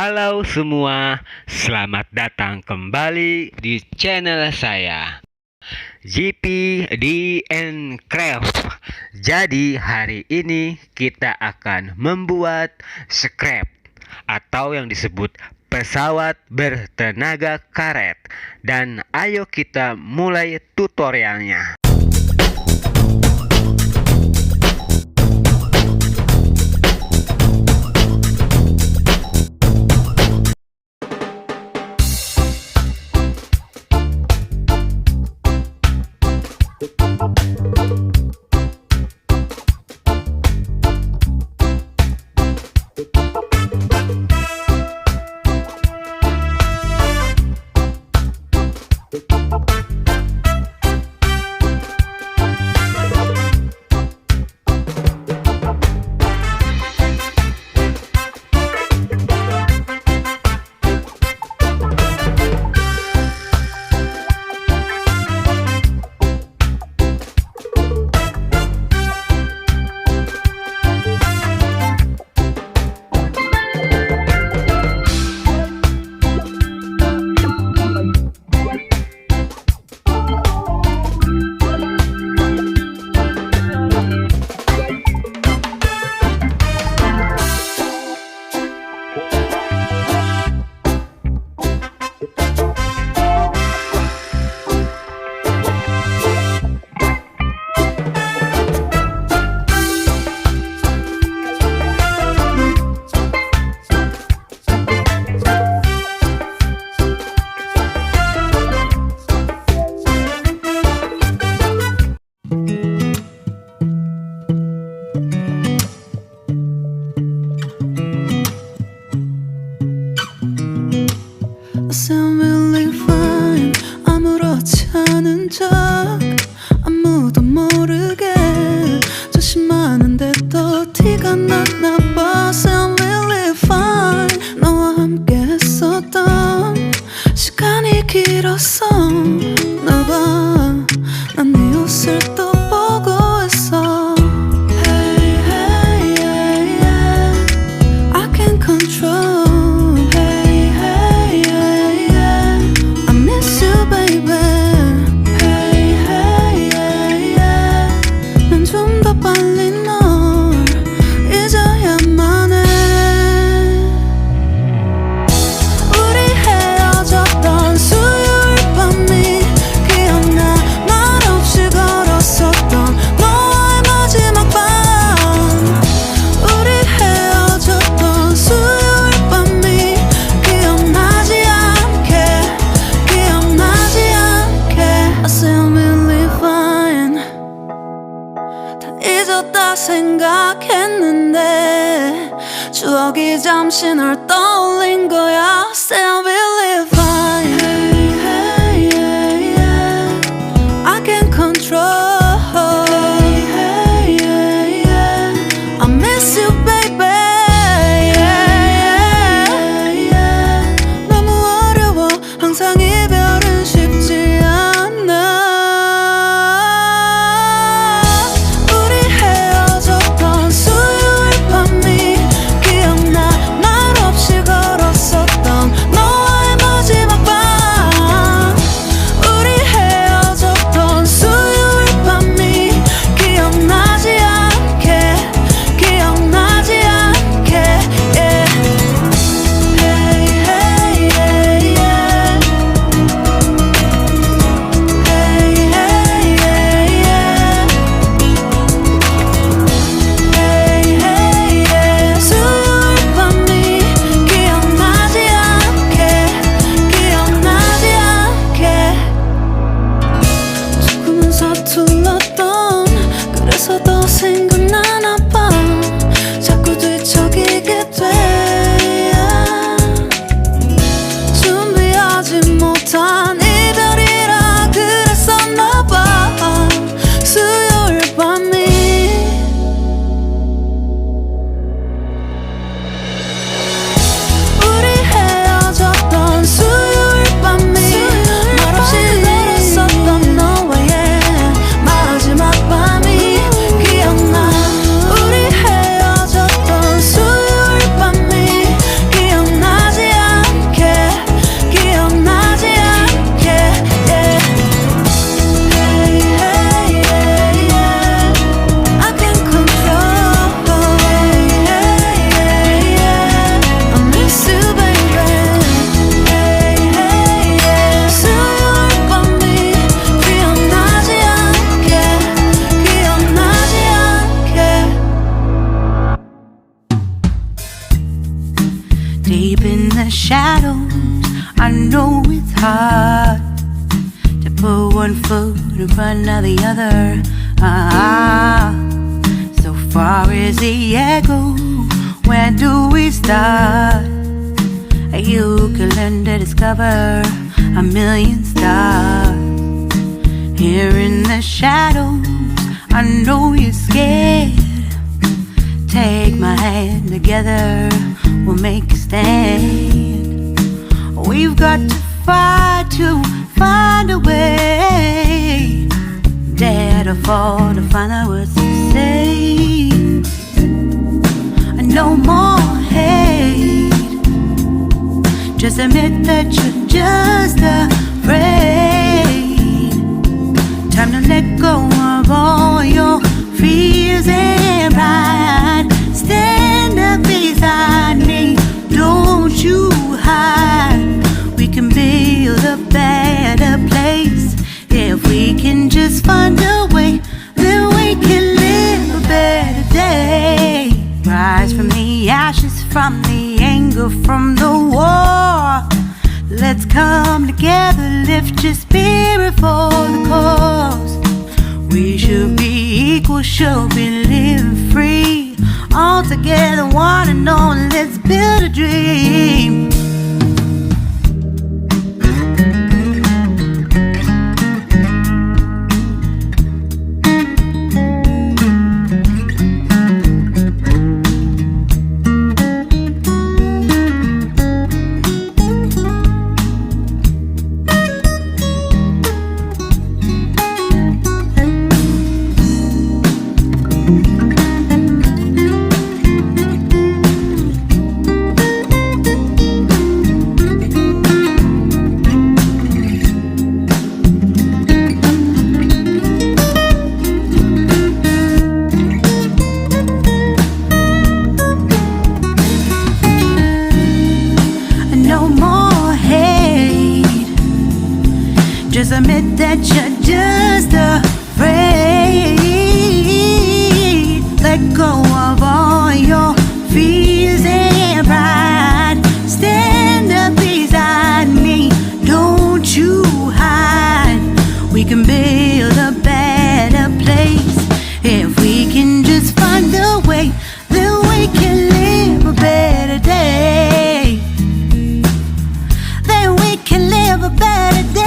Halo semua, selamat datang kembali di channel saya GP and SCRAPS. Jadi hari ini kita akan membuat scrap atau yang disebut pesawat bertenaga karet. Dan ayo kita mulai tutorialnya. I'm really fine. 아무렇지 않은 척 아무도 모르게 조심하는데 또 티가 났나 봐. I'm really fine. 너와 함께 했었던 시간이 길었어 나 봐. 난 네 옷을 또 보고 있어. Hey, hey, yeah, yeah. I can't control. 잊었다 생각했는데 추억이 잠시 널 떠올린 거야. Still really fine. Hey, hey, yeah, yeah. I can't control. Hey, hey, yeah, yeah. I miss you, baby. Yeah, yeah, yeah. 너무 어려워. 항상 이별은 쉽지 않아. 너와 Deep in the shadows, I know it's hard to put one foot in front of the other. So far as the echo, where do we start? You can learn to discover a million stars. Here in the shadows, I know you're scared. Take my hand, together we'll make a stand. We've got to fight to find a way. Dare to fall to find out what to say. No more hate. Just admit that you're just afraid. Time to let go of all your fears and pride. Stand up beside me, don't you hide. We can build a better place. If we can just find a way, then we can live a better day. Rise from the ashes, from the anger, from the war. Let's come together, lift your spirit for the cause. We should be equal, should be living free. All together, one and all, let's build a dream. Just admit that you're just afraid. Let go of all your fears and pride. Stand up beside me, don't you hide. We can build a better place. If we can just find a way, then we can live a better day. Then we can live a better day.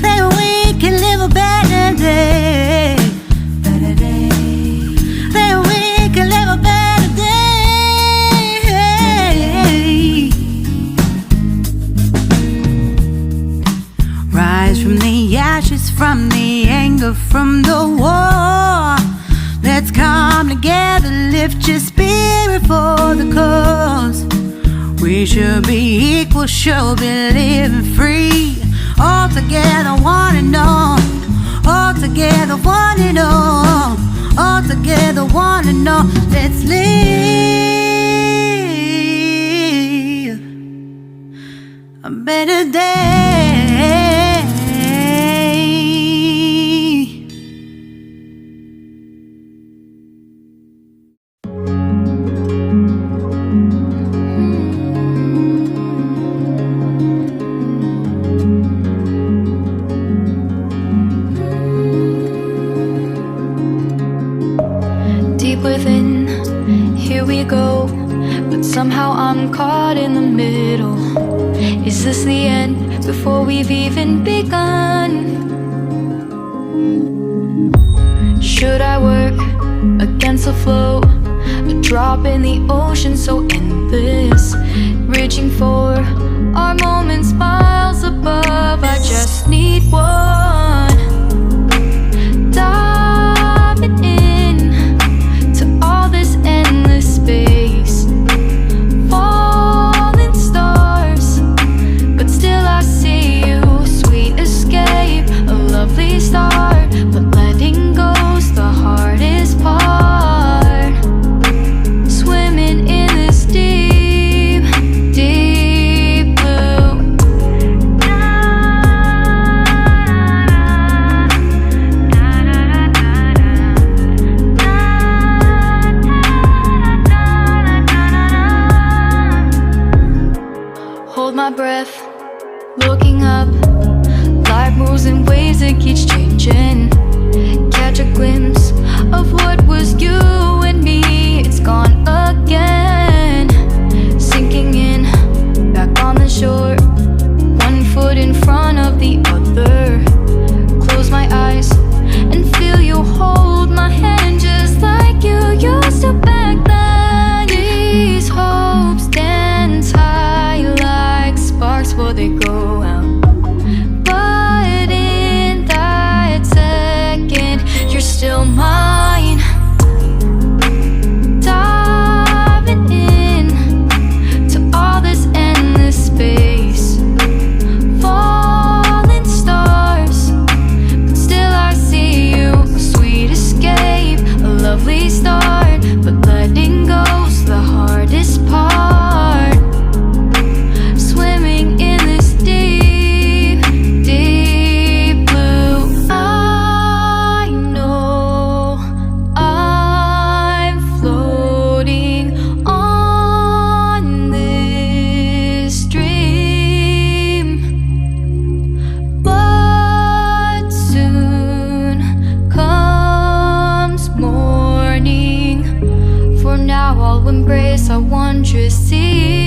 Then we can live a better day. Then we can live a better day. Rise from the ashes, from the anger, from the war. Let's come together, lift your spirit for the cause. We should be equal, should be living free. All together, one and all. All together, one and all. All together, one and all. Let's live a better day. Within, here we go, but somehow I'm caught in the middle. Is this the end before we've even begun? Should I work against the flow? A drop in the ocean so endless, reaching for our moments miles above. I just need one. Diving in all this endless space, falling stars, but still I see you. Sweet escape, a lovely start, but letting go's the hardest part. Swimming in this deep, deep blue. now I'll embrace our wondrous sea.